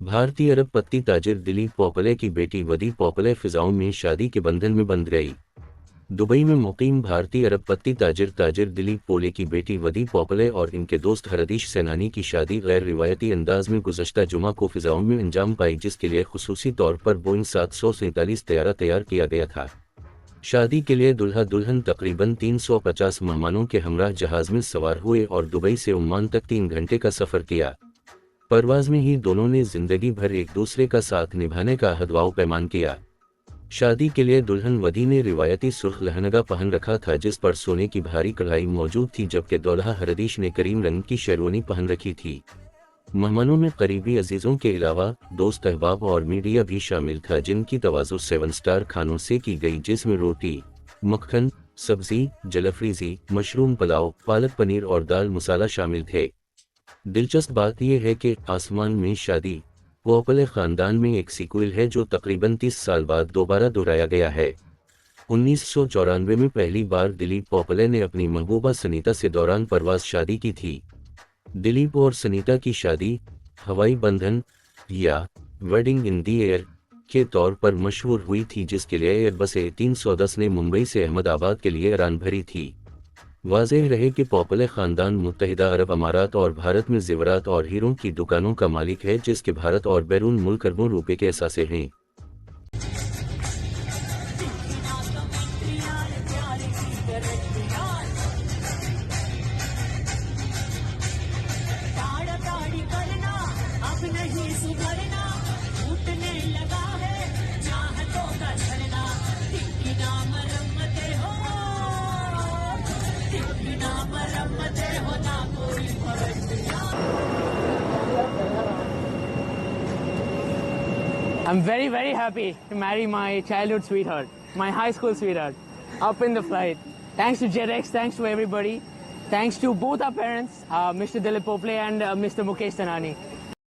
भारतीय अरब पत्ती ताजिर दिलीप पोपले की बेटी वदी पोपले फिजाओं में शादी के बंधन में बंध गई। दुबई में मुकीम भारतीय अरब पत्ती ताजिर ताजिर दिलीप पोले की बेटी वदी पोपले और इनके दोस्त हरदीश सैनानी की शादी गैर रिवायती अंदाज में गुज़श्ता जुमा को फिजाओं में अंजाम पाई, जिसके लिए खुसूसी तौर पर बोइंग 747 तैयारा तैयार किया गया था। शादी के लिए दुल्हा दुल्हन तकरीबन 350 मेहमानों के हमरा जहाज में सवार हुए और दुबई से उम्मान तक 3 घंटे का सफ़र किया। परवाज में ही दोनों ने जिंदगी भर एक दूसरे का साथ निभाने का हदवाओ पैमान किया। शादी के लिए दुल्हन वदी ने रिवायती सुर्ख लहंगा पहन रखा था, जिस पर सोने की भारी कढ़ाई मौजूद थी, जबकि दूल्हा हरदीश ने करीम रंग की शेरवानी पहन रखी थी। मेहमानों में करीबी अजीजों के अलावा दोस्त अहबाब और मीडिया भी शामिल था, जिनकी तवाज़ु 7 स्टार खानों से की गई, जिसमें रोटी, मक्खन, सब्जी, जलफरीजी, मशरूम पुलाव, पालक पनीर और दाल मसाला शामिल थे। दिलचस्प बात यह है कि आसमान में शादी पोपले ख़ानदान में एक सीक्वल है जो तकरीबन 30 साल बाद दोबारा दोहराया गया है। 1994 में पहली बार दिलीप पोपले ने अपनी महबूबा सनीता से दौरान परवाज शादी की थी। दिलीप और सनीता की शादी हवाई बंधन या वेडिंग इन दी एयर के तौर पर मशहूर हुई थी, जिसके लिए एयरबस A310 ने मुंबई से अहमदाबाद के लिए उड़ान भरी थी। वाज़ेह रहे कि पोपले ख़ानदान मुत्तहिदा अरब अमारात और भारत में ज़ेवरात और हीरों की दुकानों का मालिक है, जिसके भारत और बैरून मुल्क अरबों रुपए के असासे हैं। I'm very, very happy to marry my childhood sweetheart, my high school sweetheart, up in the flight. Thanks to JetX, thanks to everybody. Thanks to both our parents, Mr. Dilip Pople and Mr. Mukesh Tanani.